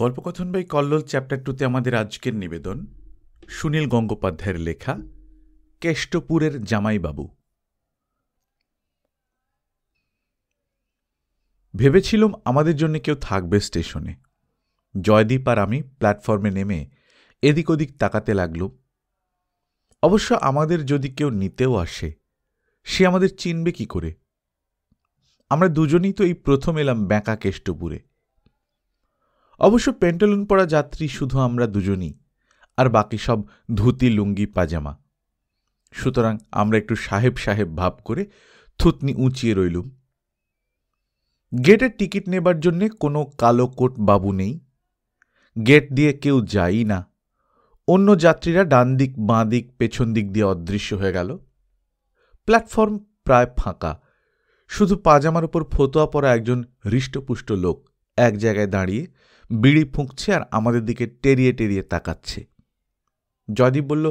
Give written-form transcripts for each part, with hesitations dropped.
গল্পকথন by Kallol chapter 2-তে আমাদের আজকের নিবেদন সুনীল গঙ্গোপাধ্যায়ের লেখা কেষ্টপুরের জামাইবাবু। ভেবেছিলুম আমাদের জন্য কেউ থাকবে স্টেশনে। জয়দীপ আর আমি প্ল্যাটফর্মে নেমে এদিক ওদিক তাকাতে লাগলুম। অবশ্য আমাদের যদি কেউ নিতেও আসে, সে আমাদের চিনবে কি করে? আমরা দুজনেই তো এই প্রথম এলাম ব্যাঁকা কেষ্টপুরে। অবশ্য পেন্টালুন পরা যাত্রী শুধু আমরা দুজনই, আর বাকি সব ধুতি লুঙ্গি পাজামা। সুতরাং আমরা একটু সাহেব সাহেব ভাব করে থুতনি উঁচিয়ে রইলুম। গেটের টিকিট নেবার জন্যে কোনো কালো কোট বাবু নেই। গেট দিয়ে কেউ যায়ই না। অন্য যাত্রীরা ডান দিক বাঁ দিক পেছন দিক দিয়ে অদৃশ্য হয়ে গেল। প্ল্যাটফর্ম প্রায় ফাঁকা। শুধু পাজামার উপর ফতোয়া পরা একজন হৃষ্টপুষ্ট লোক এক জায়গায় দাঁড়িয়ে বিড়ি ফুঁকছে আর আমাদের দিকে টেরিয়ে টেরিয়ে তাকাচ্ছে। জয়দীপ বলল,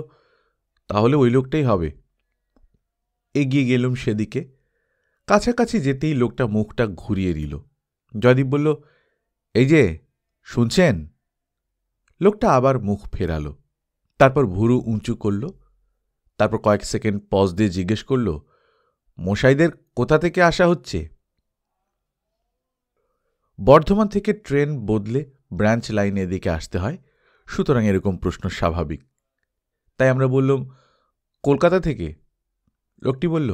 তাহলে ওই লোকটাই হবে। এগিয়ে গেলুম সেদিকে। কাছাকাছি যেতেই লোকটা মুখটা ঘুরিয়ে দিল। জয়দীপ বলল, এই যে শুনছেন? লোকটা আবার মুখ ফেরালো, তারপর ভুরু উঁচু করল, তারপর কয়েক সেকেন্ড পজ দিয়ে জিজ্ঞেস করল, মশাইদের কোথা থেকে আসা হচ্ছে? বর্ধমান থেকে ট্রেন বদলে ব্রাঞ্চ লাইনে এদিকে আসতে হয়, সুতরাং এরকম প্রশ্ন স্বাভাবিক। তাই আমরা বললাম, কলকাতা থেকে। লোকটি বলল,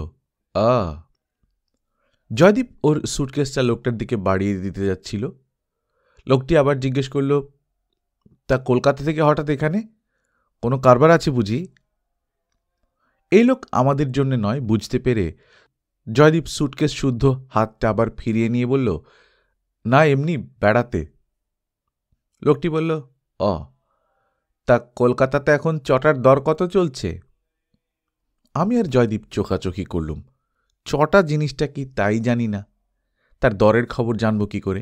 জয়দীপ ওর সুটকেসটা লোকটার দিকে বাড়িয়ে দিতে যাচ্ছিল। লোকটি আবার জিজ্ঞেস করল, তা কলকাতা থেকে হঠাৎ এখানে? কোনো কারবার আছে বুঝি? এই লোক আমাদের জন্য নয় বুঝতে পেরে জয়দীপ সুটকেস শুদ্ধ হাতটা আবার ফিরিয়ে নিয়ে বলল, না এমনি বেড়াতে। লোকটি বলল, তা কলকাতাতে এখন চটার দর কত চলছে? আমি আর জয়দীপ চোখাচোখি করলুম। চটা জিনিসটা কি তাই জানি না, তার দরের খবর জানব কি করে?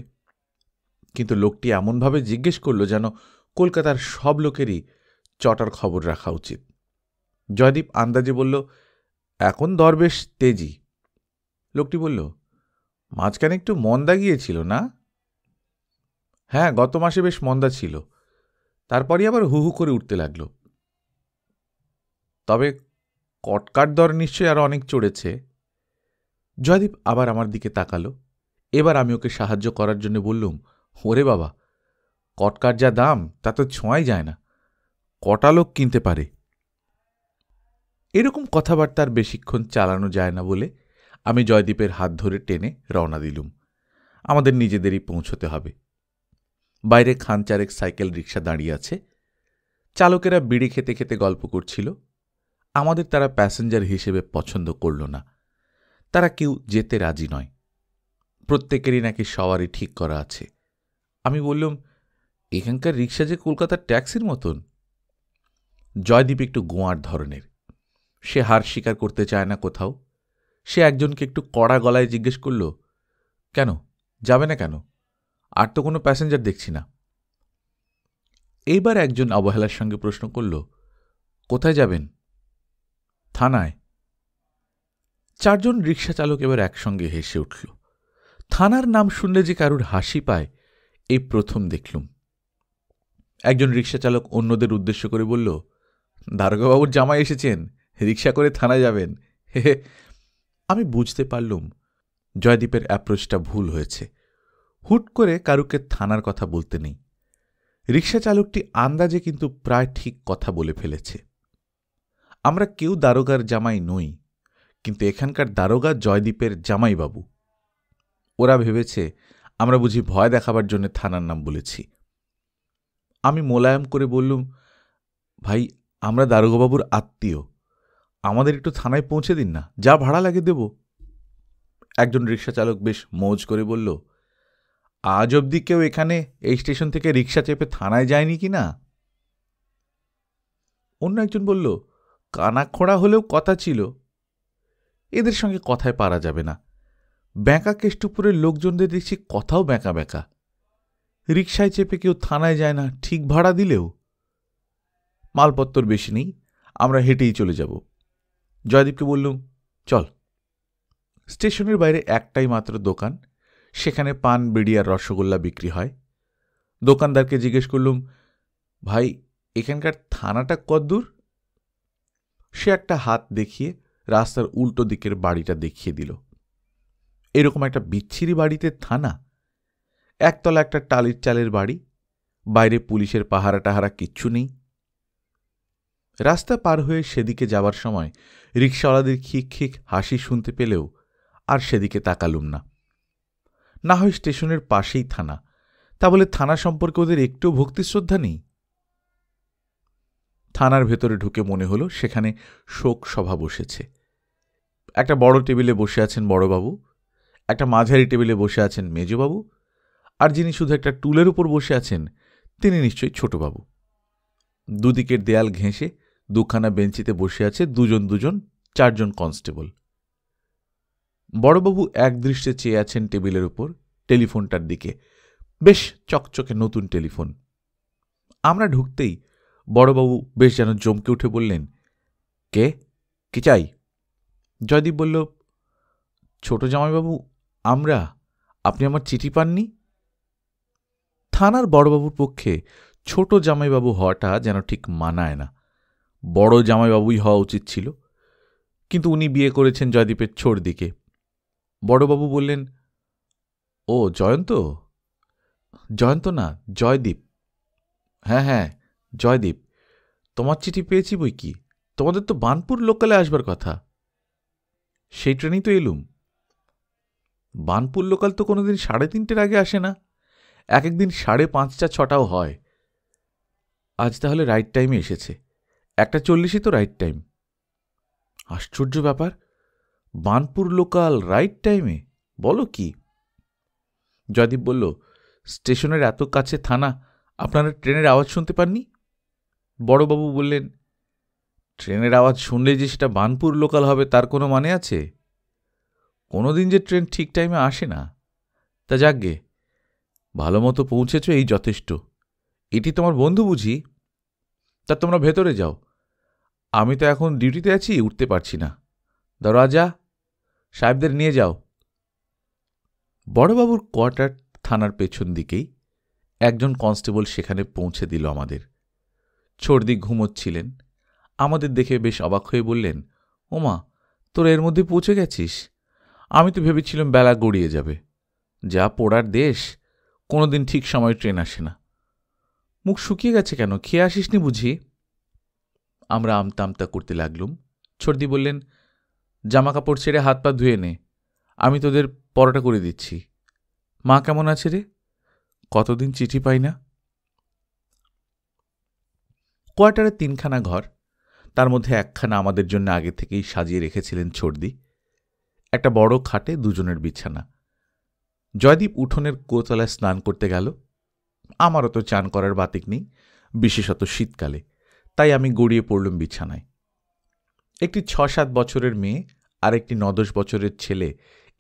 কিন্তু লোকটি এমনভাবে জিজ্ঞেস করল যেন কলকাতার সব লোকেরই চটার খবর রাখা উচিত। জয়দীপ আন্দাজে বলল, এখন দর বেশ তেজি। লোকটি বলল, মাঝখানে একটু মন্দা গিয়েছিল না? হ্যাঁ, গত মাসে বেশ মন্দা ছিল, তারপরই আবার হু হু করে উঠতে লাগল। তবে কটকার দর নিশ্চয়ই আরো অনেক চড়েছে। জয়দীপ আবার আমার দিকে তাকালো। এবার আমি ওকে সাহায্য করার জন্য বললুম, ওরে বাবা, কটকার যা দাম তা তো ছোঁয়াই যায় না, কটা লোক কিনতে পারে? এরকম কথাবার্তার বেশিক্ষণ চালানো যায় না বলে আমি জয়দীপের হাত ধরে টেনে রওনা দিলুম। আমাদের নিজেদেরই পৌঁছতে হবে। বাইরে খানচারেক সাইকেল রিক্সা দাঁড়িয়ে আছে। চালকেরা বিড়ি খেতে খেতে গল্প করছিল। আমাদের তারা প্যাসেঞ্জার হিসেবে পছন্দ করল না। তারা কেউ যেতে রাজি নয়। প্রত্যেকেরই নাকি সওয়ারি ঠিক করা আছে। আমি বললাম, এখানকার রিক্সা যে কলকাতার ট্যাক্সির মতন। জয়দীপ একটু গোয়ার ধরনের। সে হার স্বীকার করতে চায় না কোথাও। সে একজনকে একটু কড়া গলায় জিজ্ঞেস করল, কেন যাবে না কেন? আর তো কোনো প্যাসেঞ্জার দেখছি না। এইবার একজন অবহেলার সঙ্গে প্রশ্ন করল, কোথায় যাবেন? থানায়। চারজন রিক্সা চালক এবার একসঙ্গে হেসে উঠল। থানার নাম শুনলে যে কারুর হাসি পায় এই প্রথম দেখলুম। একজন রিক্সা চালক অন্যদের উদ্দেশ্য করে বলল, দারোগাবাবুর জামাই এসেছেন, রিক্সা করে থানায় যাবেন। হে হে। আমি বুঝতে পারলুম জয়দীপের অ্যাপ্রোচটা ভুল হয়েছে। হুট করে কারুকে থানার কথা বলতে নেই। রিক্সা চালকটি আন্দাজে কিন্তু প্রায় ঠিক কথা বলে ফেলেছে। আমরা কেউ দারোগার জামাই নই, কিন্তু এখানকার দারোগা জয়দীপের জামাইবাবু। ওরা ভেবেছে আমরা বুঝি ভয় দেখাবার জন্য থানার নাম বলেছি। আমি মোলায়েম করে বললুম, ভাই, আমরা দারোগাবাবুর আত্মীয়, আমাদের একটু থানায় পৌঁছে দিন না, যা ভাড়া লাগে দেব। একজন রিক্সা চালক বেশ মৌজ করে বলল, আজ অবধি কেউ এখানে এই স্টেশন থেকে রিক্সা চেপে থানায় যায়নি কি না? অন্য একজন বলল, কানাখোড়া হলেও কথা ছিল। এদের সঙ্গে কথায় পারা যাবে না। ব্যাঁকা কেষ্টপুরের লোকজনদের দেখছি কথাও ব্যাঁকা ব্যাঁকা। রিক্সায় চেপে কেউ থানায় যায় না ঠিক ভাড়া দিলেও। মালপত্তর বেশি নেই, আমরা হেঁটেই চলে যাব। জয়দীপকে বললুম, চল। স্টেশনের বাইরে একটাই মাত্র দোকান, সেখানে পান বিড়ি আর রসগোল্লা বিক্রি হয়। দোকানদারকে জিজ্ঞেস করলুম, ভাই এখানকার থানাটা কতদূর? সে একটা হাত দেখিয়ে রাস্তার উল্টো দিকের বাড়িটা দেখিয়ে দিল। এরকম একটা বিচ্ছিরি বাড়িতে থানা? একতলা একটা টালির চালের বাড়ি, বাইরে পুলিশের পাহারা টাহারা কিচ্ছু নেই। রাস্তা পার হয়ে সেদিকে যাবার সময় রিকশাওয়ালাদের খিক খিক হাসি শুনতে পেলেও আর সেদিকে তাকালুম না। না হয় স্টেশনের পাশেই থানা, তা বলে থানা সম্পর্কে ওদের একটু ভক্তি শ্রদ্ধা নেই? থানার ভেতরে ঢুকে মনে হলো সেখানে শোক সভা বসেছে। একটা বড় টেবিলে বসে আছেন বড়বাবু, একটা মাঝারি টেবিলে বসে আছেন মেজবাবু, আর যিনি শুধু একটা টুলের উপর বসে আছেন তিনি নিশ্চয়ই ছোটবাবু। দুদিকের দেয়াল ঘেঁষে দুখানা বেঞ্চিতে বসে আছে দুজন দুজন 4 জন কনস্টেবল। বড়বাবু একদৃষ্টে চেয়ে আছেন টেবিলের উপর টেলিফোনটার দিকে, বেশ চকচকে নতুন টেলিফোন। আমরা ঢুকতেই বড়বাবু বেশ যেন চমকে উঠে বললেন, কে, কি চাই? জয়দীপ বলল, ছোট জামাইবাবু, আপনি আমার চিঠি পাননি? থানার বড়বাবুর পক্ষে ছোট জামাইবাবু হওয়াটা যেন ঠিক মানায় না, বড় জামাইবাবুই হওয়া উচিত ছিল। কিন্তু উনি বিয়ে করেছেন জয়দীপের ছোট দিকে। বড়বাবু বললেন, ও জয়ন্ত? জয়ন্ত না, জয়দীপ। হ্যাঁ হ্যাঁ, জয়দীপ। তোমার চিঠি পেয়েছি বই কি, তোমাদের তো বানপুর লোকালে আসবার কথা। সেই ট্রেনেই তো এলুম। বানপুর লোকাল তো কোনোদিন 3:30 আগে আসে না, এক একদিন 5:30, 6টাও হয়। আজ তাহলে রাইট টাইমে এসেছে, 1:40 তো রাইট টাইম। আশ্চর্য ব্যাপার, বানপুর লোকাল রাইট টাইমে, বলো কি? জয়দীপ বলল, স্টেশনের এত কাছে থানা, আপনারা ট্রেনের আওয়াজ শুনতে পাননি? বড়বাবু বললেন, ট্রেনের আওয়াজ শুনলে যে সেটা বানপুর লোকাল হবে তার কোনো মানে আছে? কোনোদিন যে ট্রেন ঠিক টাইমে আসে না। তা যাকগে, ভালো মতো পৌঁছেছ এই যথেষ্ট। এটি তোমার বন্ধু বুঝি? তা তোমরা ভেতরে যাও, আমি তো এখন ডিউটিতে আছি, উঠতে পারছি না। দরওয়াজা, সাহেবদের নিয়ে যাও। বড়বাবুর কোয়ার্টার থানার পেছন দিকেই, একজন কনস্টেবল সেখানে পৌঁছে দিল আমাদের। ছোটদি ঘুমোচ্ছিলেন, আমাদের দেখে বেশ অবাক হয়ে বললেন, ওমা, তোরা এর মধ্যে পৌঁছে গেছিস? আমি তো ভেবেছিলাম বেলা গড়িয়ে যাবে। যা পোড়ার দেশ, কোনোদিন ঠিক সময় ট্রেন আসে না। মুখ শুকিয়ে গেছে কেন, খেয়ে আসিসনি বুঝি? আমরা আমতা আমতা করতে লাগলুম। ছোটদি বললেন, জামা কাপড় ছেড়ে হাত পা ধুয়ে নে, আমি তোদের পরোটা করে দিচ্ছি। মা কেমন আছে রে? কতদিন চিঠি পাই না। কোয়ার্টারে 3খানা ঘর, তার মধ্যে একখানা আমাদের জন্য আগে থেকেই সাজিয়ে রেখেছিলেন ছোটদি। একটা বড় খাটে 2 জনের বিছানা। জয়দীপ উঠোনের কোতলায় স্নান করতে গেল। আমারও তো চান করার বাতিক নেই, বিশেষত শীতকালে, তাই আমি গড়িয়ে পড়লুম বিছানায়। একটি 6-7 বছরের মেয়ে আর একটি 9-10 বছরের ছেলে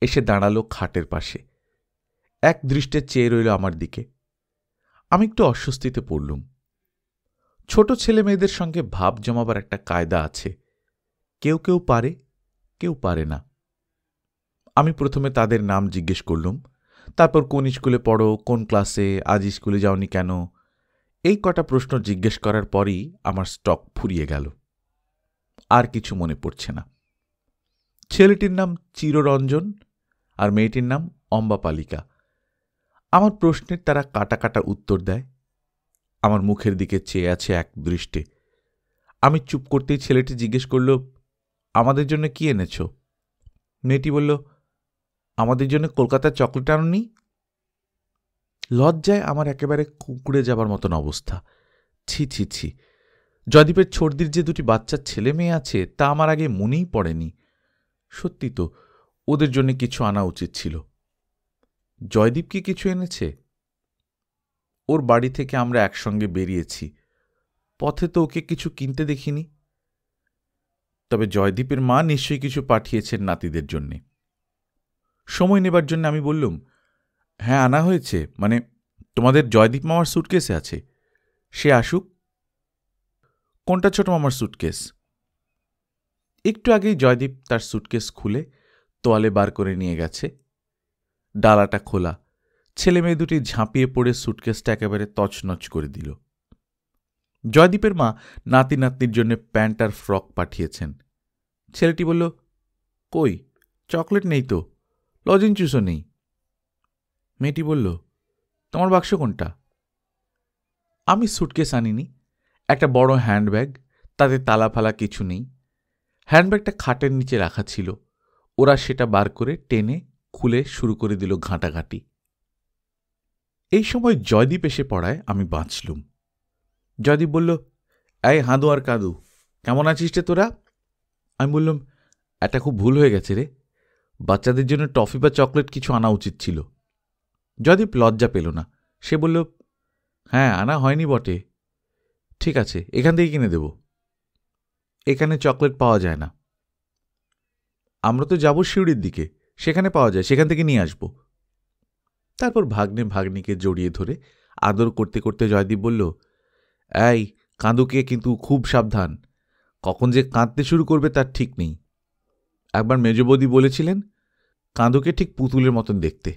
এসে দাঁড়ালো খাটের পাশে, এক দৃষ্টে চেয়ে রইল আমার দিকে। আমি একটু অস্বস্তিতে পড়লুম। ছোট ছেলে মেয়েদের সঙ্গে ভাব জমাবার একটা কায়দা আছে, কেউ কেউ পারে, কেউ পারে না। আমি প্রথমে তাদের নাম জিজ্ঞেস করলুম, তারপর কোন স্কুলে পড়ো, কোন ক্লাসে, আজ স্কুলে যাওনি কেন, এই কটা প্রশ্ন জিজ্ঞেস করার পরই আমার স্টক ফুরিয়ে গেল। আর কিছু মনে পড়ছে না। ছেলেটির নাম চিররঞ্জন আর মেয়েটির নাম অম্বাপালিকা। আমার প্রশ্নের তারা কাটা কাটা উত্তর দেয়, আমার মুখের দিকে চেয়ে আছে এক দৃষ্টে। আমি চুপ করতেই ছেলেটি জিজ্ঞেস করল, আমাদের জন্য কি এনেছ? মেয়েটি বলল, আমাদের জন্য কলকাতার চকলেট আননি। লজ্জায় আমার একেবারে কুঁকড়ে যাবার মতন অবস্থা। ছি ছি ছি, জয়দীপের ছোটদির যে 2টি বাচ্চা ছেলে মেয়ে আছে তা আমার আগে মনেই পড়েনি। সত্যি তো, ওদের জন্য কিছু আনা উচিত ছিল। জয়দীপ কি কিছু এনেছে? ওর বাড়ি থেকে আমরা একসঙ্গে বেরিয়েছি, পথে তো ওকে কিছু কিনতে দেখিনি। তবে জয়দীপের মা নিশ্চয়ই কিছু পাঠিয়েছেন নাতিদের জন্যে। সময় নেবার জন্য আমি বললুম, হ্যাঁ আনা হয়েছে, মানে তোমাদের জয়দীপ মামার সুটকেসে আছে, সে আসুক। কোনটা ছোট মামার সুটকেস? একটু আগেই জয়দীপ তার সুটকেস খুলে তোয়ালে বার করে নিয়ে গেছে। ডালাটা খোলা, ছেলে মেয়ে দুটি ঝাঁপিয়ে পড়ে সুটকেসটা একেবারে তছনছ করে দিল। জয়দীপের মা নাতি নাতনির জন্য প্যান্ট আর ফ্রক পাঠিয়েছেন। ছেলেটি বলল, কই, চকলেট নেই তো, লজেন্সও নেই। মেয়েটি বলল, তোমার বাক্স কোনটা? আমি সুটকেস আনিনি, একটা বড় হ্যান্ডব্যাগ, তাতে তালা ফালা কিছু নেই। হ্যান্ডব্যাগটা খাটের নিচে রাখা ছিল। ওরা সেটা বার করে টেনে খুলে শুরু করে দিল ঘাঁটাঘাঁটি। এই সময় জয়দীপ এসে পড়ায় আমি বাঁচলুম। জয়দীপ বলল, এই হাঁদু আর কাদু, কেমন আছিস রে তোরা? আমি বললাম, এটা খুব ভুল হয়ে গেছে রে, বাচ্চাদের জন্য টফি বা চকলেট কিছু আনা উচিত ছিল। জয়দীপ লজ্জা পেল না। সে বলল, হ্যাঁ, আনা হয়নি বটে। ঠিক আছে, এখান থেকে কিনে দেব। এখানে চকলেট পাওয়া যায় না। আমরা তো যাব শিউড়ির দিকে, সেখানে পাওয়া যায়, সেখান থেকে নিয়ে আসব। তারপর ভাগ্নে ভাগ্নিকে জড়িয়ে ধরে আদর করতে করতে জয়দীপ বলল, এই কাঁদুকে কিন্তু খুব সাবধান, কখন যে কাঁদতে শুরু করবে তার ঠিক নেই। একবার মেজবৌদি বলেছিলেন, কাঁদুকে ঠিক পুতুলের মতন দেখতে।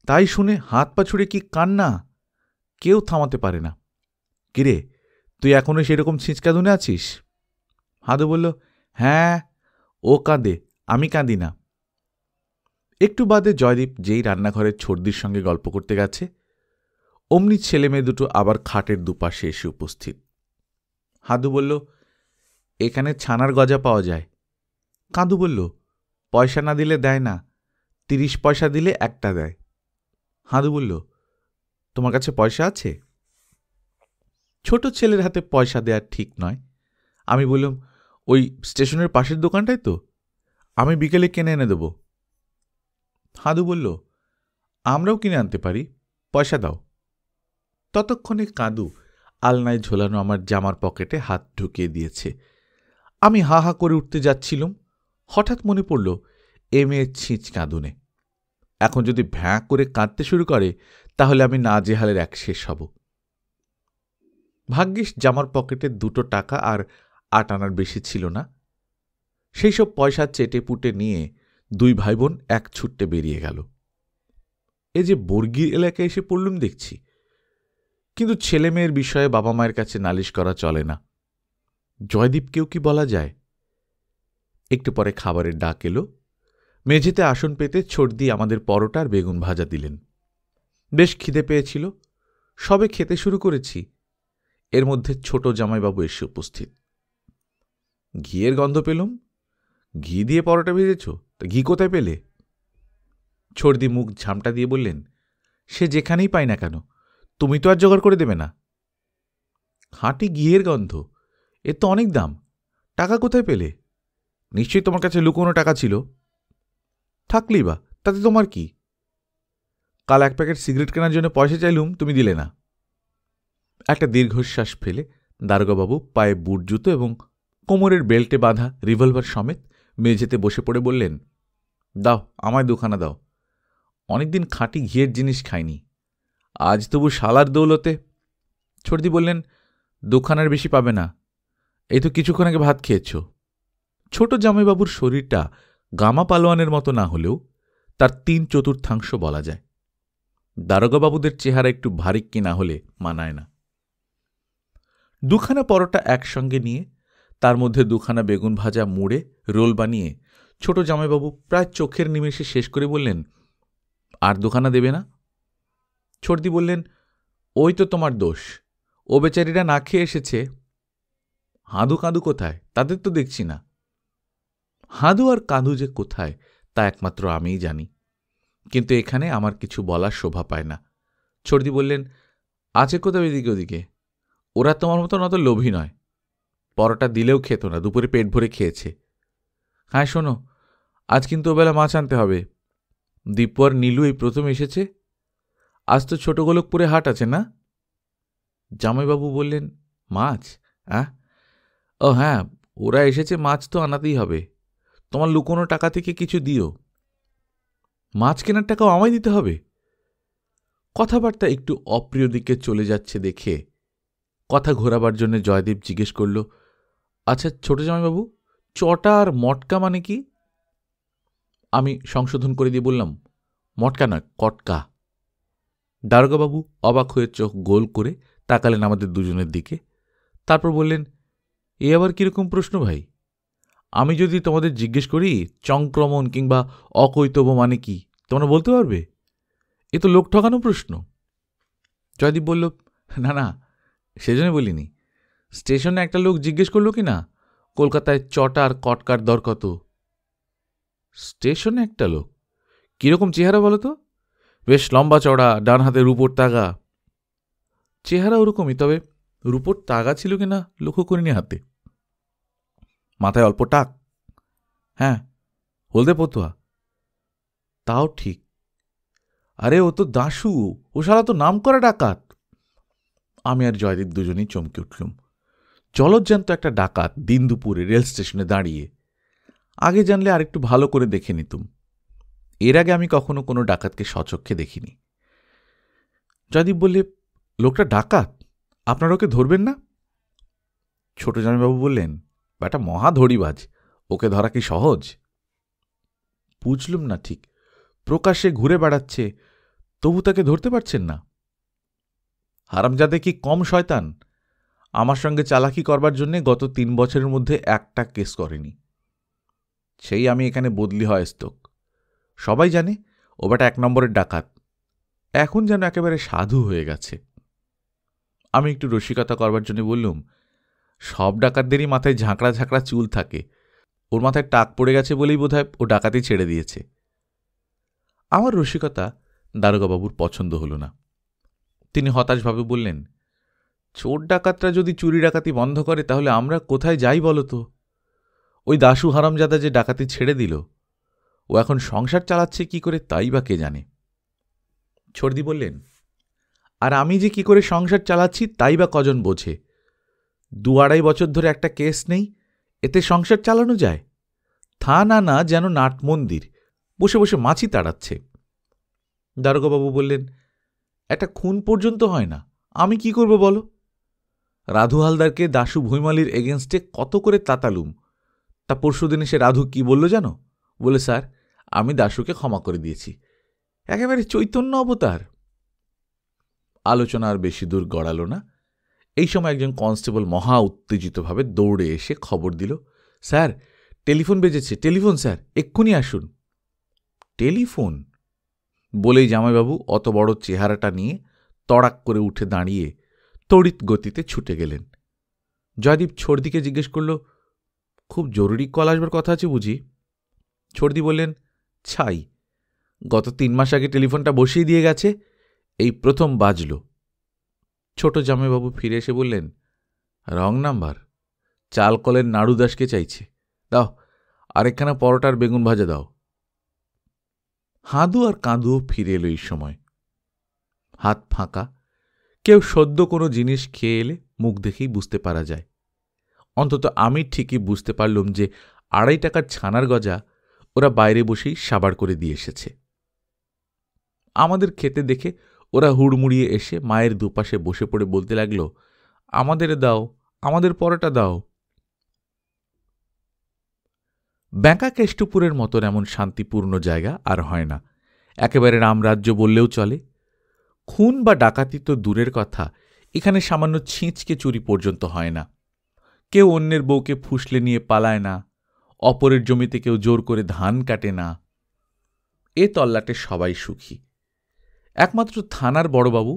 তাই শুনে হাত পা ছুড়ে কি কান্না, কেউ থামাতে পারে না। কিরে, তুই এখনো সেরকম ছিঁচকাঁদুনে আছিস? হাদু বলল, হ্যাঁ, ও কাঁদে, আমি কাঁদি না। একটু বাদে জয়দীপ যেই রান্নাঘরের ছর্দির সঙ্গে গল্প করতে গেছে, অমনি ছেলে মেয়ে দুটো আবার খাটের দুপাশে এসে উপস্থিত। হাদু বলল, এখানে ছানার গজা পাওয়া যায়। কাঁদু বলল, পয়সা না দিলে দেয় না, 30 পয়সা দিলে একটা দেয়। হাদু বলল, তোমার কাছে পয়সা আছে? ছোট ছেলের হাতে পয়সা দেওয়া ঠিক নয়। আমি বললাম, ওই স্টেশনের পাশের দোকানটাই তো, আমি বিকেলে কিনে এনে দেব। হাদু বলল, আমরাও কিনে আনতে পারি, পয়সা দাও। ততক্ষণে কাঁদু আলনায় ঝোলানো আমার জামার পকেটে হাত ঢুকিয়ে দিয়েছে। আমি হা হা করে উঠতে যাচ্ছিলুম, হঠাৎ মনে পড়ল এ মেয়ে ছিঁচ কাঁদুনে। এখন যদি ভ্যাঁ করে কাঁদতে শুরু করে তাহলে আমি নাজেহালের এক শেষ হব। ভাগ্যিস জামার পকেটে 2 টাকা আর 8 আনার বেশি ছিল না। সেই সব পয়সা চেটে পুটে নিয়ে 2 ভাই বোন এক ছুট্টে বেরিয়ে গেল। এ যে বর্গীর এলাকায় এসে পড়লুম দেখছি। কিন্তু ছেলে মেয়ের বিষয়ে বাবা মায়ের কাছে নালিশ করা চলে না। জয়দীপকেও কি বলা যায়? একটু পরে খাবারের ডাক এলো। মেঝেতে আসন পেতে ছর্দি আমাদের পরোটা আর বেগুন ভাজা দিলেন। বেশ খিদে পেয়েছিল, সবে খেতে শুরু করেছি, এর মধ্যে ছোট জামাইবাবু এসে উপস্থিত। ঘিয়ের গন্ধ পেলুম। ঘি দিয়ে পরোটা ভেজেছ? তা ঘি কোথায় পেলে? ছর্দি মুখ ঝামটা দিয়ে বললেন, সে যেখানেই পাই না কেন, তুমি তো আর জোগাড় করে দেবে না। খাঁটি ঘিয়ের গন্ধ, এর তো অনেক দাম, টাকা কোথায় পেলে? নিশ্চয়ই তোমার কাছে লুকোনো টাকা ছিল। থাকলেই বা, তাতে তোমার কি? কাল 1 প্যাকেট সিগারেট কেনার জন্য পয়সা চাইলুম, তুমি দিলে না। একটা দীর্ঘশ্বাস ফেলে দারোগাবাবু পায়ে বুট জুতো এবং কোমরের বেল্টে বাঁধা রিভলভার সমেত মেঝেতে বসে পড়ে বললেন, দাও, আমায় 2খানা দাও। অনেকদিন খাঁটি ঘিয়ের জিনিস খাইনি, আজ তবু শালার দৌলতে। ছর্দি বললেন, 2খানার বেশি পাবে না, এই তো কিছুক্ষণ আগে ভাত খেয়েছ। ছোট জামাইবাবুর শরীরটা গামা পালোয়ানের মতো না হলেও তার 3/4 বলা যায়। দারোগাবাবুদের চেহারা একটু ভারিক্কি না হলে মানায় না। 2খানা পরোটা একসঙ্গে নিয়ে তার মধ্যে 2খানা বেগুন ভাজা মুড়ে রোল বানিয়ে ছোট জামাইবাবু প্রায় চোখের নিমেষে শেষ করে বললেন, আর 2খানা দেবে না? ছর্দি বললেন, ওই তো তোমার দোষ, ও বেচারিরা না খেয়ে এসেছে। হাঁদু কাঁদু কোথায়, তাদের তো দেখছি না। হাঁদু আর কাঁদু যে কোথায় তা একমাত্র আমিই জানি, কিন্তু এখানে আমার কিছু বলার শোভা পায় না। ছর্দি বললেন, আছে কোথাও এদিকে ওদিকে, ওরা তোমার মতন অত লোভী নয়, পরোটা দিলেও খেত না, দুপুরে পেট ভরে খেয়েছে। হ্যাঁ শোনো, আজ কিন্তু ওবেলা মাছ আনতে হবে। দীপু আর নীলু এই প্রথম এসেছে, আজ তো ছোট গোলকপুরে হাট আছে না? জামাইবাবু বললেন, মাছ? ও হ্যাঁ, ওরা এসেছে, মাছ তো আনাতেই হবে। তোমার লুকোনো টাকা থেকে কিছু দিও। মাছ কেনার টাকাও আমায় দিতে হবে? কথাবার্তা একটু অপ্রিয় দিকে চলে যাচ্ছে দেখে কথা ঘোরাবার জন্য জয়দীপ জিজ্ঞেস করল, আচ্ছা ছোট জামাইবাবু, চটা আর মটকা মানে কি? আমি সংশোধন করে দিয়ে বললাম, মটকা নয়, কটকা। দারোগাবাবু অবাক হয়ে চোখ গোল করে তাকালেন আমাদের দুজনের দিকে, তারপর বললেন, এ আবার কিরকম প্রশ্ন ভাই? আমি যদি তোমাদের জিজ্ঞেস করি চংক্রমণ কিংবা অকৈতব মানে কি, তোমরা বলতে পারবে? এ তো লোক ঠকানো প্রশ্ন। জয়দীপ বলল, না না, সেজন্য বলিনি। স্টেশনে একটা লোক জিজ্ঞেস করল কি না, কলকাতায় চটা আর কটকার দর কত। স্টেশনে একটা লোক? কিরকম চেহারা বলো তো? বেশ লম্বা চড়া, ডান হাতে রূপোর তাগা। চেহারা ওরকমই, তবে রূপোর তাগা ছিল কিনা লক্ষ্য করিনি হাতে। মাথায় অল্প টাক? হ্যাঁ, হলদে পতুয়া। তাও ঠিক। আরে ও তো দাশু, ও শালা তো নাম করা ডাকাত। আমি আর জয়দীপ দুজনেই চমকে উঠলুম। জলজ্জান্ত একটা ডাকাত দিন দুপুরে রেল স্টেশনে দাঁড়িয়ে। আগে জানলে আরেকটু ভালো করে দেখে নিতুম। এর আগে আমি কখনো কোনো ডাকাতকে সচক্ষে দেখিনি। জয়দীপ বললে, লোকটা ডাকাত, আপনারা ওকে ধরবেন না? ছোট জামাইবাবু বললেন, ব্যাটা মহা ধড়িবাজ, ওকে ধরা কি সহজ? বুঝলুম না ঠিক। প্রকাশ্যে ঘুরে বেড়াচ্ছে, তবু তাকে ধরতে পারছেন না? হারামজাদে কি কম শয়তান? আমার সঙ্গে চালাকি করবার জন্যে গত 3 বছরের মধ্যে একটা কেস করেনি। সেই আমি এখানে বদলি হয় স্তোক। সবাই জানে ও ব্যাটা 1 নম্বরের ডাকাত। এখন যেন একেবারে সাধু হয়ে গেছে। আমি একটু রসিকতা করবার জন্য বললুম, সব ডাকাতদেরই মাথায় ঝাঁকড়া ঝাঁকড়া চুল থাকে, ওর মাথায় টাক পড়ে গেছে বলেই বোধহয় ও ডাকাতি ছেড়ে দিয়েছে। আমার রসিকতা দারোগাবাবুর পছন্দ হল না। তিনি হতাশভাবে বললেন, চোর ডাকাতরা যদি চুরি ডাকাতি বন্ধ করে তাহলে আমরা কোথায় যাই বলো তো? ওই দাশু হারামজাদা যে ডাকাতি ছেড়ে দিল, ও এখন সংসার চালাচ্ছে কি করে তাই বা কে জানে। ছর্দি বললেন, আর আমি যে কি করে সংসার চালাচ্ছি তাই বা কজন বোঝে? 2-2.5 বছর ধরে একটা কেস নেই, এতে সংসার চালানো যায়? থানা না যেন নাট মন্দির, বসে বসে মাছি তাড়াচ্ছে। দারোগাবাবু বললেন, একটা খুন পর্যন্ত হয় না, আমি কি করব বলো? রাধু হালদারকে দাশু ভুইমালির এগেনস্টে কত করে তাতালুম, তা পরশুদিনে সে রাধু কি বলল জানো? বলে, স্যার, আমি দাশুকে ক্ষমা করে দিয়েছি। একেবারে চৈতন্য অবতার। আলোচনা আর বেশি দূর গড়াল না। এই সময় একজন কনস্টেবল মহা উত্তেজিতভাবে দৌড়ে এসে খবর দিল, স্যার, টেলিফোন বেজেছে, টেলিফোন স্যার, এক্ষুনি আসুন। টেলিফোন বলেই জামাইবাবু অত বড় চেহারাটা নিয়ে তড়াক করে উঠে দাঁড়িয়ে তড়িৎ গতিতে ছুটে গেলেন। জয়দীপ ছর্দিকে জিজ্ঞেস করল, খুব জরুরি কল আসবার কথা আছে বুঝি? ছর্দি বললেন, ছাই, গত 3 মাস আগে টেলিফোনটা বসিয়ে দিয়ে গেছে, এই প্রথম বাজল। ছোট জামাইবাবু ফিরে এসে বললেন, রং নাম্বার, চাল কলের নাড়ুদাসকে চাইছে, দাও আরেকখানা পরোটার বেগুন ভাজা দাও। হাঁদু আর কাঁদুও ফিরে এলো এই সময়। হাত ফাঁকা, কেউ সদ্য কোনো জিনিস খেয়ে এলে মুখ দেখেই বুঝতে পারা যায়। অন্তত আমি ঠিকই বুঝতে পারলুম যে 2.5 টাকার ছানার গজা ওরা বাইরে বসেই সাবার করে দিয়ে এসেছে। আমাদের খেতে দেখে ওরা হুড়মুড়িয়ে এসে মায়ের দুপাশে বসে পড়ে বলতে লাগল, আমাদের দাও, আমাদের পরোটা দাও। ব্যাঁকা কেষ্টপুরের মতন এমন শান্তিপূর্ণ জায়গা আর হয় না, একেবারে রামরাজ্য বললেও চলে। খুন বা ডাকাতি তো দূরের কথা, এখানে সামান্য ছিঁচকে চুরি পর্যন্ত হয় না। কেউ অন্যের বউকে ফুসলে নিয়ে পালায় না, অপরের জমিতে কেউ জোর করে ধান কাটে না। এ তল্লাটে সবাই সুখী। একমাত্র থানার বড়বাবু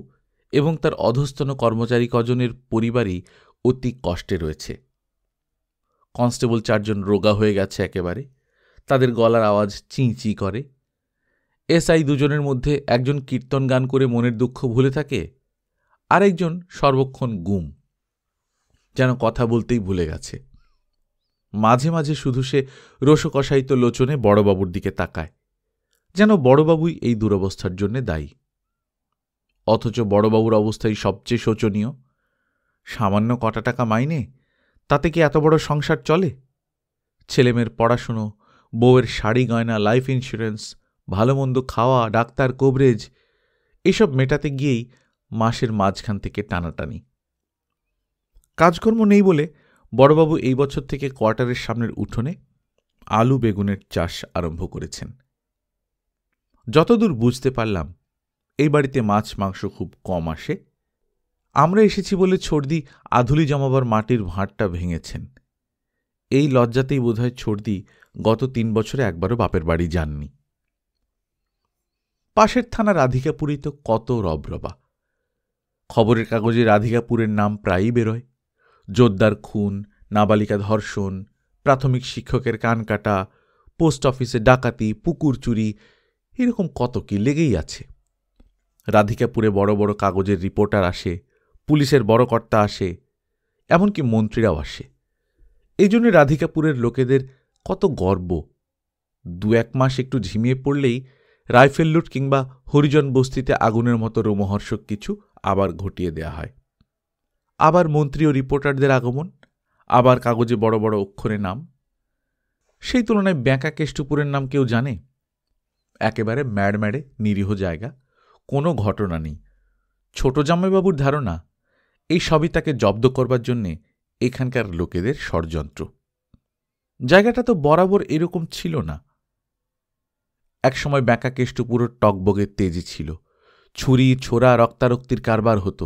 এবং তার অধস্তন কর্মচারী কজনের পরিবারই অতি কষ্টে রয়েছে। কনস্টেবল 4 জন রোগা হয়ে গেছে একেবারে, তাদের গলার আওয়াজ চিঁ চিঁ করে। এসআই 2 জনের মধ্যে একজন কীর্তন গান করে মনের দুঃখ ভুলে থাকে, আরেকজন সর্বক্ষণ গুম, যেন কথা বলতেই ভুলে গেছে। মাঝে মাঝে শুধু সে রোষকষায়িত লোচনে বড়বাবুর দিকে তাকায়, যেন বড়বাবুই এই দুরবস্থার জন্যে দায়ী। অথচ বড়বাবুর অবস্থাই সবচেয়ে শোচনীয়। সামান্য কটা টাকা মাইনে, তাতে কি এত বড় সংসার চলে? ছেলেমেয়ের পড়াশুনো, বউয়ের শাড়ি গয়না, লাইফ ইন্স্যুরেন্স, ভালো মন্দ খাওয়া, ডাক্তার, কভারেজ, এসব মেটাতে গিয়েই মাসের মাঝখান থেকে টানাটানি। কাজকর্ম নেই বলে বড়বাবু এই বছর থেকে কোয়ার্টারের সামনের উঠোনে আলু বেগুনের চাষ আরম্ভ করেছেন। যতদূর বুঝতে পারলাম, এই বাড়িতে মাছ মাংস খুব কম আসে। আমরা এসেছি বলে ছর্দি আধুলি জমাবার মাটির ভাঁড়টা ভেঙেছেন। এই লজ্জাতেই বোধহয় ছর্দি গত 3 বছরে একবারও বাপের বাড়ি যাননি। পাশের থানা রাধিকাপুরেই তো কত রবরবা। খবরের কাগজে রাধিকাপুরের নাম প্রায়ই বেরোয়। জোরদার খুন, নাবালিকা ধর্ষণ, প্রাথমিক শিক্ষকের কান কাটা, পোস্ট অফিসে ডাকাতি, পুকুর চুরি, এরকম কত কি লেগেই আছে। রাধিকাপুরে বড় বড় কাগজের রিপোর্টার আসে, পুলিশের বড় কর্তা আসে, এমনকি মন্ত্রীরাও আসে। এই জন্য রাধিকাপুরের লোকেদের কত গর্ব। 2-1 মাস একটু ঝিমিয়ে পড়লেই রাইফেল লুট কিংবা হরিজন বস্তিতে আগুনের মতো রোমহর্ষক কিছু আবার ঘটিয়ে দেয়া হয়। আবার মন্ত্রী ও রিপোর্টারদের আগমন, আবার কাগজে বড় বড় অক্ষরে নাম। সেই তুলনায় ব্যাঁকা কেষ্টপুরের নাম কেউ জানে? একেবারে ম্যাড়ম্যাড়ে নিরীহ জায়গা, কোনো ঘটনা নেই। ছোট জামাইবাবুর ধারণা এই সবই তাকে জব্দ করবার জন্যে এখানকার লোকেদের ষড়যন্ত্র। জায়গাটা তো বরাবর এরকম ছিল না। একসময় ব্যাঁকা কেষ্টপুরের টকবগের তেজি ছিল, ছুরি ছোরা রক্তারক্তির কারবার হতো।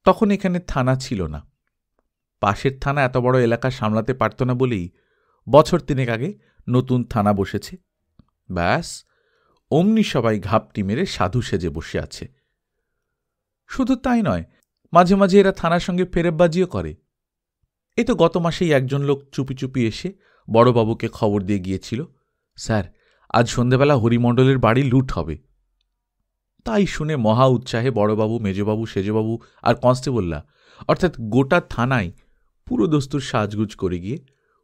তখন এখানে থানা ছিল না। পাশের থানা এত বড় এলাকা সামলাতে পারত না বলেই বছর 3 আগে নতুন থানা বসেছে। ব্যাস, অমনি সবাই ঘাপটি মেরে সাধু সেজে বসে আছে। শুধু তাই নয়, মাঝে মাঝে এরা থানার সঙ্গে ফেরেববাজিও করে। এই তো গত মাসেই একজন লোক চুপি চুপি এসে বড়বাবুকে খবর দিয়ে গিয়েছিল, স্যার, আজ সন্ধেবেলা হরিমণ্ডলের বাড়ি লুট হবে। তাই শুনে মহা উৎসাহে বড়বাবু, মেজবাবু, সেজবাবু আর কনস্টেবলরা, অর্থাৎ গোটা থানায় পুরো দস্তুর সাজগুজ করে গিয়ে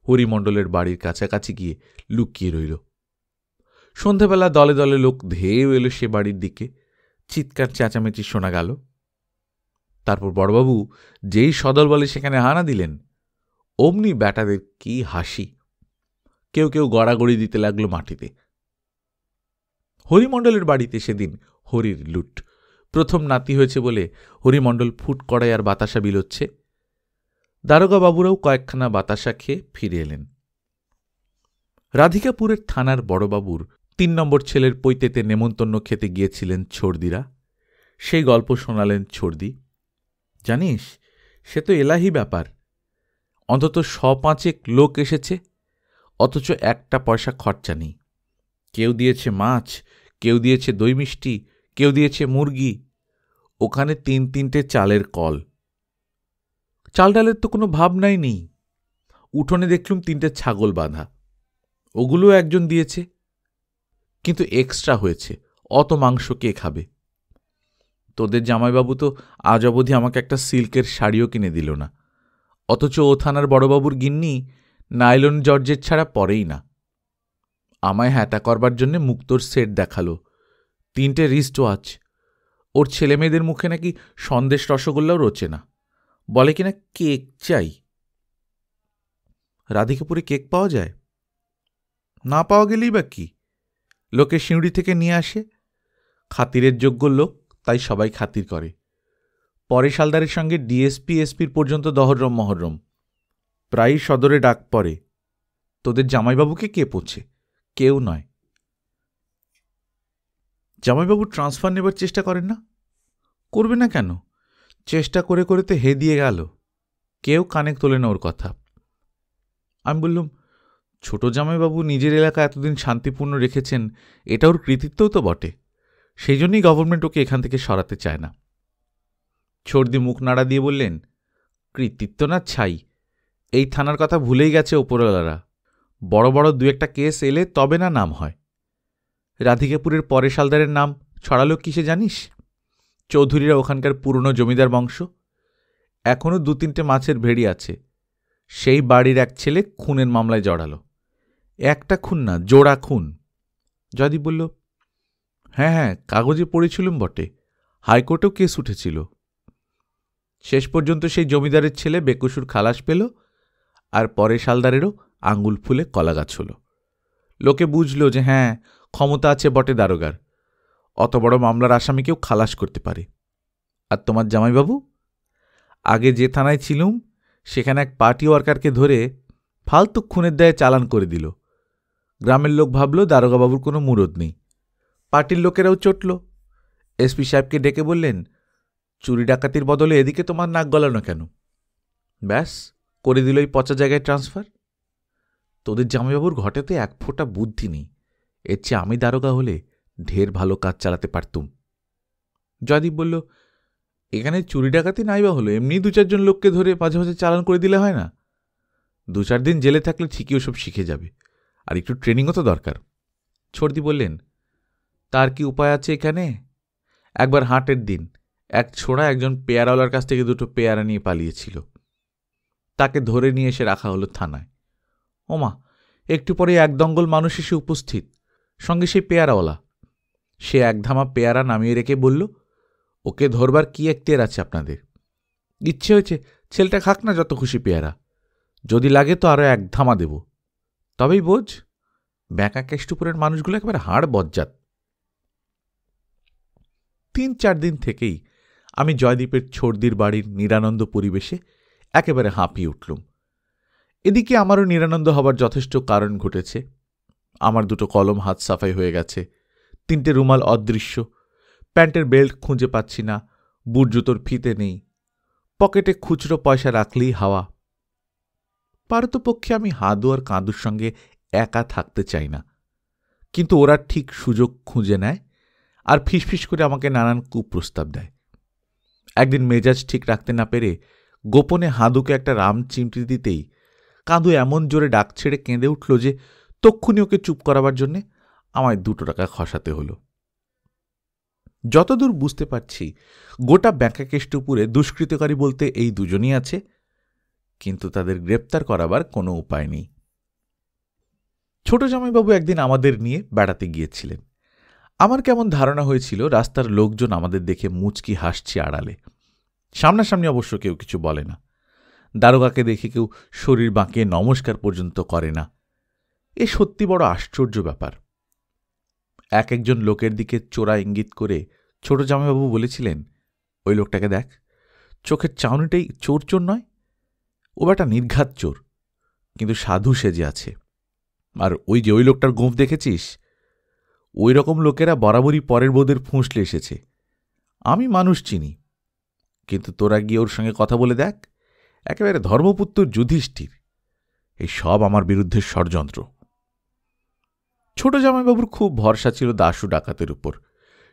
হরিমণ্ডলের বাড়ির কাছাকাছি গিয়ে লুকিয়ে রইল। সন্ধেবেলা দলে দলে লোক ধেয়ে এলো সে বাড়ির দিকে, চিৎকার চেঁচামেচি শোনা গেল। তারপর বড়বাবু যেই সদল বলে সেখানে হানা দিলেন, অমনি ব্যাটাদের কি হাসি! কেউ কেউ গড়াগড়ি দিতে লাগলো মাটিতে। হরিমণ্ডলের বাড়িতে সেদিন হরির লুট। প্রথম নাতি হয়েছে বলে হরিমণ্ডল ফুট কড়াই আর বাতাসা বিলোচ্ছে। দারোগা বাবুরাও কয়েকখানা বাতাসা খেয়ে ফিরে এলেন। রাধিকাপুরের থানার বড়বাবুর 3 নম্বর ছেলের পৈতেতে নেমন্তন্ন খেতে গিয়েছিলেন ছর্দিরা। সেই গল্প শোনালেন ছর্দি। জানিস, সে তো এলাহি ব্যাপার। অন্তত 100-5 লোক এসেছে, অথচ একটা পয়সা খরচা নেই। কেউ দিয়েছে মাছ, কেউ দিয়েছে দই মিষ্টি, কেউ দিয়েছে মুরগি। ওখানে 3-3টে চালের কল। চাল ডালের তো কোনো ভাবনাই নেই। উঠোনে দেখলুম 3টে ছাগল বাঁধা, ওগুলো একজন দিয়েছে। কিন্তু এক্সট্রা হয়েছে, অত মাংস কে খাবে? তোদের জামাইবাবু তো আজ অবধি আমাকে একটা সিল্কের শাড়িও কিনে দিল না, অথচ ও থানার বড়বাবুর গিন্নি নাইলন জর্জেট ছাড়া পরেই না। আমায় হ্যাটা করবার জন্যে মুক্তোর সেট দেখালো, 3টে রিস্ট ওয়াচ। ওর ছেলেমেয়েদের মুখে নাকি সন্দেশ রসগোল্লাও রোচে না, বলে কিনা কেক চাই। রাধিকাপুরে কেক পাওয়া যায়? না পাওয়া গেলেই বা কি, লোকে সিঁড়ি থেকে নিয়ে আসে। খাতিরের যোগ্য লোক, তাই সবাই খাতির করে। পরে শালদারের সঙ্গে ডিএসপি এসপির পর্যন্ত দহরম মহরম, প্রায়ই সদরে ডাক পড়ে। তোদের জামাইবাবুকে কে পোছে? কেউ নয়। জামাইবাবু ট্রান্সফার নেবার চেষ্টা করেন না? করবে না কেন? চেষ্টা করে করে তো হে দিয়ে গেল, কেউ কানে তোলে না ওর কথা। আমি বললুম, ছোট জামাইবাবু নিজের এলাকা এতদিন শান্তিপূর্ণ রেখেছেন, এটা ওর কৃতিত্বও তো বটে। সেই জন্যই গভর্নমেন্ট ওকে এখান থেকে সরাতে চায় না। ছর্দি মুখ নাড়া দিয়ে বললেন, কৃতিত্ব না ছাই, এই থানার কথা ভুলেই গেছে ওপরওয়ালারা। বড় বড় 2-একটা কেস এলে তবে না নাম হয়। রাধিকাপুরের পরে শালদারের নাম ছড়ালো কিসে জানিস? চৌধুরীরা ওখানকার পুরনো জমিদার বংশ। এখনও 2-3টে মাছের ভেড়ি আছে। সেই বাড়ির এক ছেলে খুনের মামলায় জড়ালো। একটা খুন না, জোড়া খুন। জয়দীপ বলল, হ্যাঁ হ্যাঁ, কাগজে পড়েছিলুম বটে, হাইকোর্টেও কেস উঠেছিল। শেষ পর্যন্ত সেই জমিদারের ছেলে বেকসুর খালাস পেল, আর পরে শালদারেরও আঙ্গুল ফুলে কলাগাছ হল। লোকে বুঝল যে হ্যাঁ, ক্ষমতা আছে বটে দারোগার, অত বড় মামলার আসামিকেও খালাস করতে পারে। আর তোমার জামাইবাবু? আগে যে থানায় ছিলুম সেখানে এক পার্টি ওয়ার্কারকে ধরে ফালতু খুনের দায়ে চালান করে দিল। গ্রামের লোক ভাবল দারোগাবাবুর কোনো মুরদ নেই, পার্টির লোকেরাও চটল। এসপি সাহেবকে ডেকে বললেন, চুরি ডাকাতির বদলে এদিকে তোমার নাক গলানো কেন? ব্যাস, করে দিল এই পচা জায়গায় ট্রান্সফার। তোদের জামাইবাবুর ঘটেতে এক ফোঁটা বুদ্ধি নেই। এর চেয়ে আমি দারোগা হলে ঢের ভালো কাজ চালাতে পারতুম। জয়দীপ বলল, এখানে চুরি ডাকাতি নাইবা হলো, এমনি 2-4 জন লোককে ধরে মাঝে মাঝে চালান করে দিলে হয় না? 2-4 দিন জেলে থাকলে ঠিকই ওসব শিখে যাবে, আর একটু ট্রেনিংও তো দরকার। ছর্দি বললেন, তার কি উপায় আছে এখানে? একবার হাটের দিন এক ছোড়া একজন পেয়ারাওয়ালার কাছ থেকে 2টো পেয়ারা নিয়ে পালিয়েছিল। তাকে ধরে নিয়ে এসে রাখা হলো থানায়। ওমা, একটু পরে এক দঙ্গল মানুষ এসে উপস্থিত, সঙ্গে সেই পেয়ারাওয়ালা। সে এক ধামা পেয়ারা নামিয়ে রেখে বলল, ওকে ধরবার কি এখতিয়ার আছে আপনাদের? ইচ্ছে হয়েছে ছেলেটা খাক না যত খুশি পেয়ারা, যদি লাগে তো আরও এক ধামা দেব। তবেই বোঝ, ব্যাঁকা কেষ্টপুরের মানুষগুলো একেবারে হাড় বজ্জাত। 3-4 দিন থেকেই আমি জয়দীপের ছর্দির বাড়ির নিরানন্দ পরিবেশে একেবারে হাঁপিয়ে উঠলুম। এদিকে আমারও নিরানন্দ হবার যথেষ্ট কারণ ঘটেছে। আমার 2টো কলম হাত সাফাই হয়ে গেছে, 3টে রুমাল অদৃশ্য, প্যান্টের বেল্ট খুঁজে পাচ্ছি না, বুট জুতোর ফিতে নেই, পকেটে খুচরো পয়সা রাখলেই হাওয়া। পারতপক্ষে আমি হাদু আর কাঁদুর সঙ্গে একা থাকতে চাই না, কিন্তু ওরা ঠিক সুযোগ খুঁজে নেয় আর ফিসফিস করে আমাকে নানান কুপ্রস্তাব দেয়। একদিন মেজাজ ঠিক রাখতে না পেরে গোপনে হাদুকে একটা রাম চিমটি দিতেই কাঁদু এমন জোরে ডাক ছেড়ে কেঁদে উঠল যে তক্ষুনি ওকে চুপ করাবার জন্যে আমায় 2 টাকা খসাতে হল। যতদূর বুঝতে পারছি গোটা ব্যাঁকাকেষ্টপুরে দুষ্কৃতকারী বলতে এই 2জনই আছে, কিন্তু তাদের গ্রেপ্তার করাবার কোনো উপায় নেই। ছোট জামাইবাবু একদিন আমাদের নিয়ে বেড়াতে গিয়েছিলেন। আমার কেমন ধারণা হয়েছিল রাস্তার লোকজন আমাদের দেখে মুচকি হাসছে আড়ালে। সামনাসামনি অবশ্য কেউ কিছু বলে না। দারোগাকে দেখে কেউ শরীর বাঁকিয়ে নমস্কার পর্যন্ত করে না। এ সত্যি বড় আশ্চর্য ব্যাপার। একজন লোকের দিকে চোরা ইঙ্গিত করে ছোট জামাইবাবু বলেছিলেন, ওই লোকটাকে দেখ, চোখের চাউনিটাই চোর চোর নয়, ও একটা নির্ঘাত চোর, কিন্তু সাধু সেজে আছে। আর ওই যে ওই লোকটার গোঁফ দেখেছিস, ওই রকম লোকেরা বরাবরই পরের বউদের ফুঁসলে এসেছে। আমি মানুষ চিনি, কিন্তু তোরা গিয়ে ওর সঙ্গে কথা বলে দেখ, একেবারে ধর্মপুত্র যুধিষ্ঠির। এই সব আমার বিরুদ্ধে ষড়যন্ত্র। ছোট জামাইবাবুর খুব ভরসা ছিল দাশু ডাকাতের উপর।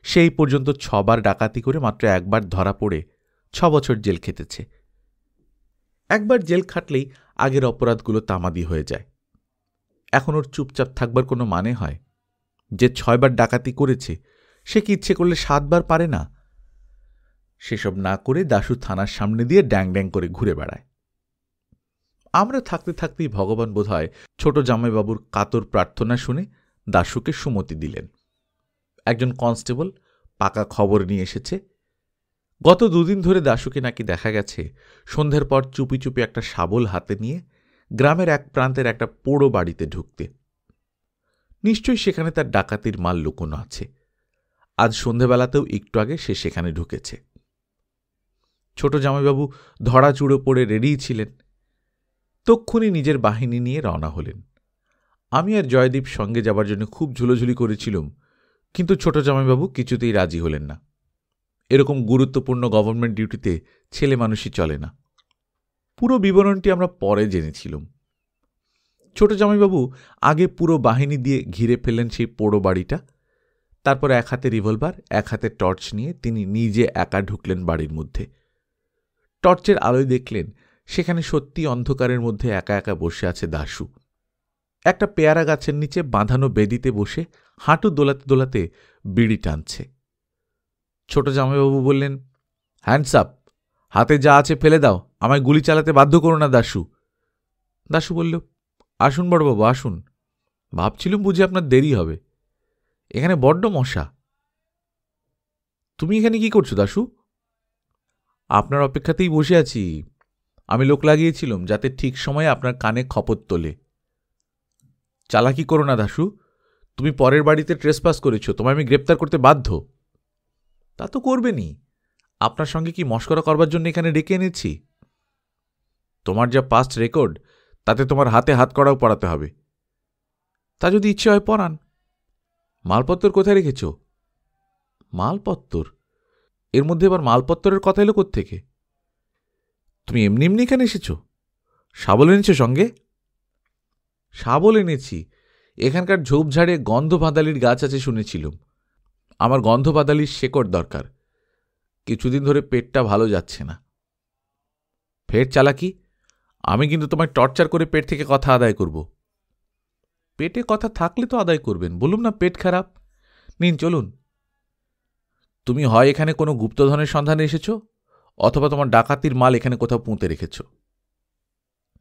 সেই পর্যন্ত 6 বার ডাকাতি করে মাত্র 1 বার ধরা পড়ে 6 বছর জেল খেটেছে। একবার জেল খাটলেই আগের অপরাধগুলো তামাদি হয়ে যায়। এখন ওর চুপচাপ থাকবার কোনো মানে হয়? যে 6 বার ডাকাতি করেছে সে কি ইচ্ছে করলে 7 বার পারে না? সেসব না করে দাশু থানার সামনে দিয়ে ড্যাং ড্যাং করে ঘুরে বেড়ায়। আমরা থাকতে থাকতেই ভগবান বোধহয় ছোট জামাইবাবুর কাতর প্রার্থনা শুনে দাশুকে সুমতি দিলেন। একজন কনস্টেবল পাকা খবর নিয়ে এসেছে, গত 2 দিন ধরে দাশুকে নাকি দেখা গেছে সন্ধ্যার পর চুপি চুপি একটা শাবল হাতে নিয়ে গ্রামের এক প্রান্তের একটা পোড়ো বাড়িতে ঢুকতে। নিশ্চয়ই সেখানে তার ডাকাতির মাল লুকোনো আছে। আজ সন্ধ্যাবেলাতেও একটু আগে সে সেখানে ঢুকেছে। ছোট জামাইবাবু ধরা চুড়ো পড়ে রেডিই ছিলেন। তক্ষুনি নিজের বাহিনী নিয়ে রওনা হলেন। আমি আর জয়দীপ সঙ্গে যাবার জন্য খুব ঝুলোঝুলি করেছিলাম, কিন্তু ছোট জামাইবাবু কিছুতেই রাজি হলেন না। এরকম গুরুত্বপূর্ণ গভর্নমেন্ট ডিউটিতে ছেলে মানুষই চলে না। পুরো বিবরণটি আমরা পরে জেনেছিলাম। ছোট জামাইবাবু আগে পুরো বাহিনী দিয়ে ঘিরে ফেললেন সেই পোড়ো বাড়িটা। তারপর এক হাতে রিভলভার, এক হাতে টর্চ নিয়ে তিনি নিজে একা ঢুকলেন বাড়ির মধ্যে। টর্চের আলোয় দেখলেন সেখানে সত্যি অন্ধকারের মধ্যে একা একা বসে আছে দাশু। একটা পেয়ারা গাছের নিচে বাঁধানো বেদিতে বসে হাঁটু দোলাতে দোলাতে বিড়ি টানছে। ছোট জামাইবাবু বললেন, হ্যান্ডস আপ, হাতে যা আছে ফেলে দাও, আমায় গুলি চালাতে বাধ্য করো না দাশু। দাশু বলল, আসুন বড়বাবু আসুন, ভাবছিলুম বুঝি আপনার দেরি হবে, এখানে বড্ড মশা। তুমি এখানে কি করছো দাশু? আপনার অপেক্ষাতেই বসে আছি। আমি লোক লাগিয়েছিলাম যাতে ঠিক সময়ে আপনার কানে খপর তোলে। চালাকি করো না দাশু, তুমি পরের বাড়িতে ট্রেসপাস করেছ, তোমায় আমি গ্রেপ্তার করতে বাধ্য। তা তো করবেনি, আপনার সঙ্গে কি মশকরা করবার জন্য এখানে ডেকে এনেছি? তোমার যা পাস্ট রেকর্ড তাতে তোমার হাতে হাত করাও পড়াতে হবে। তা যদি ইচ্ছে হয় পড়ান। মালপত্তর কোথায় রেখেছ? মালপত্তর? এর মধ্যে এবার মালপত্তরের কথা এলো কোত্থেকে? তুমি এমনি এমনি এখানে এসেছ? শাবল এনেছ সঙ্গে? শাবল এনেছি। এখানকার ঝোপঝাড়ে গন্ধ বাদালির গাছ আছে শুনেছিলাম। আমার গন্ধ বাদালির শেকড় দরকার। কিছুদিন ধরে পেটটা ভালো যাচ্ছে না। ফের চালাকি? আমি কিন্তু তোমায় টর্চার করে পেট থেকে কথা আদায় করব। পেটে কথা থাকলে তো আদায় করবেন, বলুন না পেট খারাপ। নিন চলুন। তুমি হয় এখানে কোনো গুপ্তধনের সন্ধানে এসেছ, অথবা তোমার ডাকাতির মাল এখানে কোথাও পুঁতে রেখেছ।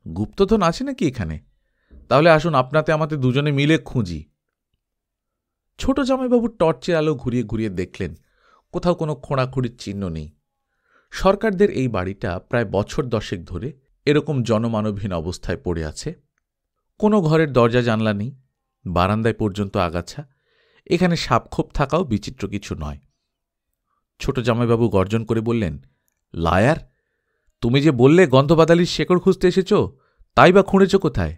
গুপ্তধন আছে নাকি এখানে? তাহলে আসুন আপনাতে আমাদের দুজনে মিলে খুঁজি। ছোট জামাইবাবু টর্চের আলো ঘুরিয়ে ঘুরিয়ে দেখলেন কোথাও কোনো খোঁড়াখুড়ির চিহ্ন নেই। সরকারদের এই বাড়িটা প্রায় বছর 10 ধরে এরকম জনমানবহীন অবস্থায় পড়ে আছে। কোনো ঘরের দরজা জানলা নেই, বারান্দায় পর্যন্ত আগাছা। এখানে সাপখোপ থাকাও বিচিত্র কিছু নয়। ছোট জামাইবাবু গর্জন করে বললেন, লায়ার, তুমি যে বললে গন্ধবাদালির শেকড় খুঁজতে এসেছ, তাই বা খুঁড়েছ কোথায়?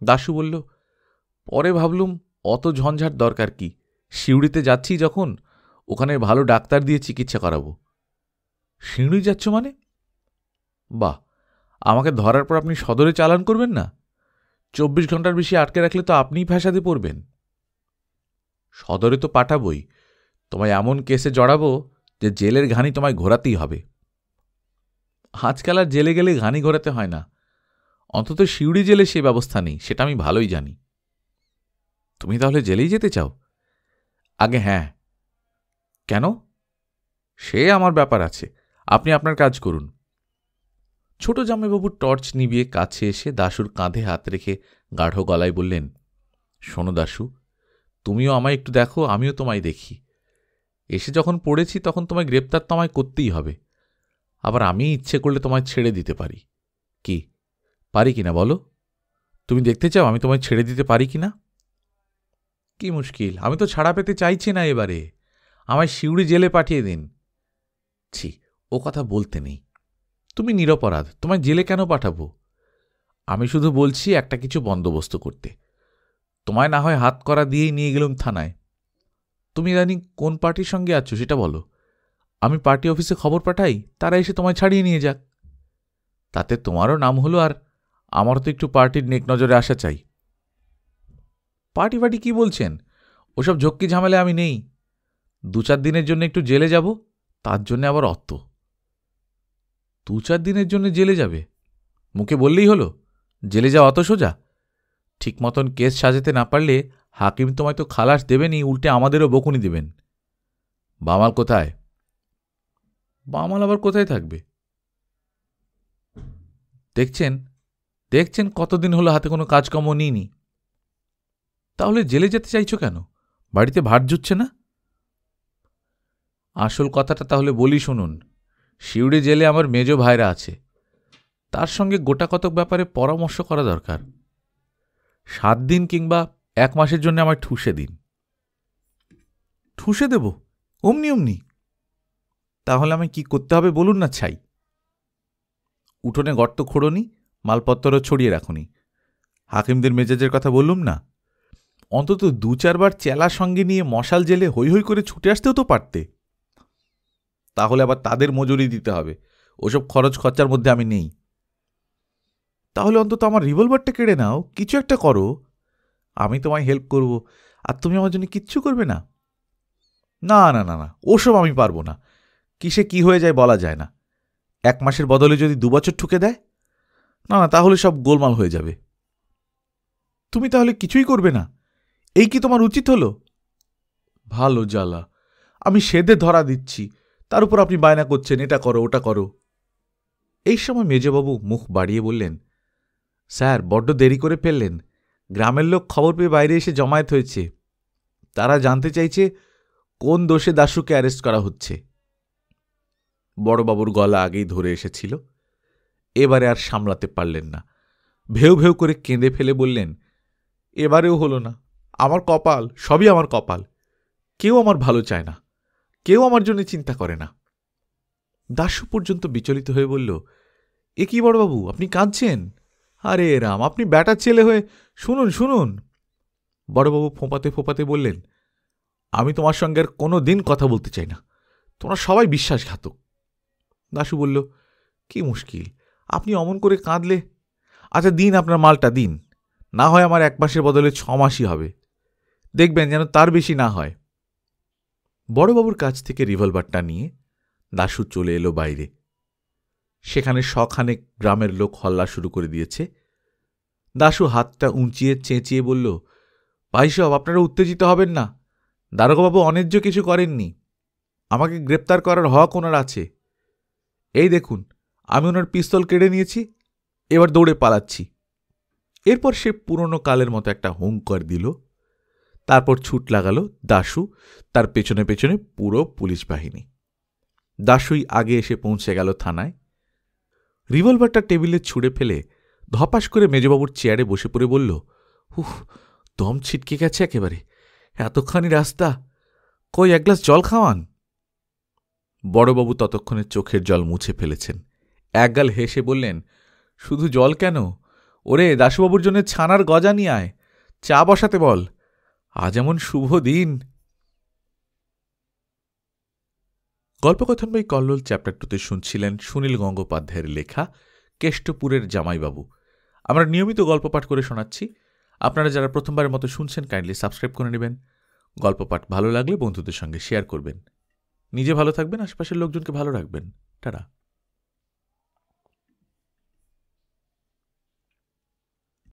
দাশু বলল, পরে ভাবলুম অত ঝঞ্ঝাট দরকার কি, সিউড়িতে যাচ্ছি যখন, ওখানে ভালো ডাক্তার দিয়ে চিকিৎসা করাবো। সিউড়ি যাচ্ছ মানে? বাহ, আমাকে ধরার পর আপনি সদরে চালান করবেন না? 24 ঘন্টার বেশি আটকে রাখলে তো আপনিই ফ্যাসাদে পড়বেন। সদরে তো পাঠাবই, তোমায় এমন কেসে জড়াবো যে জেলের ঘানি তোমায় ঘোরাতেই হবে। আজকাল আর জেলে গেলে ঘানি ঘোরাতে হয় না, অন্তত সিউড়ি জেলে সে ব্যবস্থা নেই, সেটা আমি ভালোই জানি। তুমি তাহলে জেলেই যেতে চাও? আগে হ্যাঁ। কেন? সে আমার ব্যাপার আছে, আপনি আপনার কাজ করুন। ছোট জামাইবাবু টর্চ নিভিয়ে কাছে এসে দাশুর কাঁধে হাত রেখে গাঢ় গলায় বললেন, শোনো দাশু, তুমিও আমায় একটু দেখো, আমিও তোমায় দেখি। এসে যখন পড়েছি তখন তোমায় গ্রেপ্তার তো আমায় করতেই হবে। আবার আমি ইচ্ছে করলে তোমায় ছেড়ে দিতে পারি। কি পারি কিনা বলো? তুমি দেখতে চাও আমি তোমায় ছেড়ে দিতে পারি কিনা? কি মুশকিল, আমি তো ছাড়া পেতে চাইছি না এবারে, আমায় সিউড়ি জেলে পাঠিয়ে দিন। ছি, ও কথা বলতে নেই। তুমি নিরপরাধ, তোমায় জেলে কেন পাঠাবো? আমি শুধু বলছি একটা কিছু বন্দোবস্ত করতে। তোমায় না হয় হাত করা দিয়েই নিয়ে গেলাম থানায়। তুমি ইদানিং কোন পার্টির সঙ্গে আছো সেটা বলো, আমি পার্টি অফিসে খবর পাঠাই, তারা এসে তোমায় ছাড়িয়ে নিয়ে যাক। তাতে তোমারও নাম হলো, আর আমারও তো একটু পার্টির নেক নজরে আসা চাই। পার্টি ফার্টি কি বলছেন? ওসব ঝক্কি ঝামেলা আমি নেই। 2-4 দিনের জন্য একটু জেলে যাব, তার জন্য আবার অত। 2-4 দিনের জন্য জেলে যাবে? মুখে বললেই হলো জেলে যাওয়া অত সোজা? ঠিক মতন কেস সাজাতে না পারলে হাকিম তোমায় তো খালাস দেবেনই, উল্টে আমাদেরও বকুনি দেবেন। বামাল কোথায়? বামাল আবার কোথায় থাকবে? দেখছেন দেখছেন কতদিন হলো হাতে কোনো কাজকর্ম নিইনি। তাহলে জেলে যেতে চাইছো কেন? বাড়িতে ভাত জুটছে না? আসল কথাটা তাহলে বলি শুনুন। সিউড়ি জেলে আমার মেজ ভাইরা আছে, তার সঙ্গে গোটা কতক ব্যাপারে পরামর্শ করা দরকার। 7 দিন কিংবা 1 মাসের জন্য আমায় ঠুসে দিন। ঠুসে দেব অমনি অমনি? তাহলে আমি কি করতে হবে বলুন না ছাই। উঠোনে গর্ত খোঁড়নি, মালপত্তরও ছড়িয়ে রাখুনি। হাকিমদের মেজাজের কথা বললুম না? অন্তত 2-4 বার চেলা সঙ্গে নিয়ে মশাল জেলে হৈ হৈ করে ছুটে আসতেও তো পারতে। তাহলে আবার তাদের মজুরি দিতে হবে, ওসব খরচ খরচার মধ্যে আমি নেই। তাহলে অন্তত আমার রিভলভারটা কেড়ে নাও, কিছু একটা করো। আমি তোমায় হেল্প করব, আর তুমি আমার জন্য কিচ্ছু করবে না? না না না না, ওসব আমি পারবো না। কিসে কি হয়ে যায় বলা যায় না। 1 মাসের বদলে যদি 2 বছর ঠুকে দেয়, না না, তাহলে সব গোলমাল হয়ে যাবে। তুমি তাহলে কিছুই করবে না? এই কি তোমার উচিত হলো? ভালো জ্বালা, আমি সেদে ধরা দিচ্ছি, তার উপর আপনি বায়না করছেন এটা করো ওটা করো। এই সময় মেজবাবু মুখ বাড়িয়ে বললেন, স্যার বড্ড দেরি করে ফেললেন। গ্রামের লোক খবর পেয়ে বাইরে এসে জমায়েত হয়েছে। তারা জানতে চাইছে কোন দোষে দাশুকে অ্যারেস্ট করা হচ্ছে। বড়বাবুর গলা আগেই ধরে এসেছিল, এবারে আর সামলাতে পারলেন না। ভেউ ভেউ করে কেঁদে ফেলে বললেন, এবারেও হলো না। আমার কপাল, সবই আমার কপাল। কেউ আমার ভালো চায় না, কেউ আমার জন্য চিন্তা করে না। দাশু পর্যন্ত বিচলিত হয়ে বলল, এ কি বড়বাবু, আপনি কাঁদছেন? আরে রাম, আপনি ব্যাটার ছেলে হয়ে শুনুন শুনুন। বড়বাবু ফোঁপাতে ফোঁপাতে বললেন, আমি তোমার সঙ্গে আর কোনো দিন কথা বলতে চাই না। তোমরা সবাই বিশ্বাসঘাতক। দাশু বলল, কি মুশকিল, আপনি অমন করে কাঁদলে? আচ্ছা দিন, আপনার মালটা দিন, না হয় আমার 1 মাসের বদলে 6 মাসই হবে, দেখবেন যেন তার বেশি না হয়। বড়বাবুর কাছ থেকে রিভলভারটা নিয়ে দাশু চলে এলো বাইরে। সেখানে শখানেক গ্রামের লোক হল্লা শুরু করে দিয়েছে। দাশু হাতটা উঁচিয়ে চেঁচিয়ে বলল, ভাইসব, আপনারা উত্তেজিত হবেন না। দারোগাবাবু অন্যায্য কিছু করেননি। আমাকে গ্রেপ্তার করার হক ওনার আছে। এই দেখুন, আমি ওনার পিস্তল কেড়ে নিয়েছি, এবার দৌড়ে পালাচ্ছি। এরপর সে পুরনো কালের মতো একটা হুঙ্কার দিল। তারপর ছুট লাগালো দাশু, তার পেছনে পেছনে পুরো পুলিশ বাহিনী। দাশুই আগে এসে পৌঁছে গেল থানায়। রিভলভারটা টেবিলে ছুঁড়ে ফেলে ধপাস করে মেজবাবুর চেয়ারে বসে পড়ে বলল, উহ, দম ছিটকে গেছে একেবারে, এতখানি রাস্তা, কই 1 গ্লাস জল খাওয়ান। বড়বাবু ততক্ষণে চোখের জল মুছে ফেলেছেন। একগাল হেসে বললেন, শুধু জল কেন, ওরে দাশুবাবুর জন্য ছানার গজা নিয়ে আয়, চা বসাতে বল, আজ এমন শুভ দিন। গল্পকথন বই কল্লোল চ্যাপ্টার 2তে শুনছিলেন সুনীল গঙ্গোপাধ্যায়ের লেখা কেষ্টপুরের জামাইবাবু। আমরা নিয়মিত গল্প পাঠ করে শোনাচ্ছি। আপনারা যারা প্রথমবারের মতো শুনছেন, কাইন্ডলি সাবস্ক্রাইব করে নেবেন। গল্প পাঠ ভালো লাগলে বন্ধুদের সঙ্গে শেয়ার করবেন। নিজে ভালো থাকবেন, আশেপাশের লোকজনকে ভালো রাখবেন। টাটা।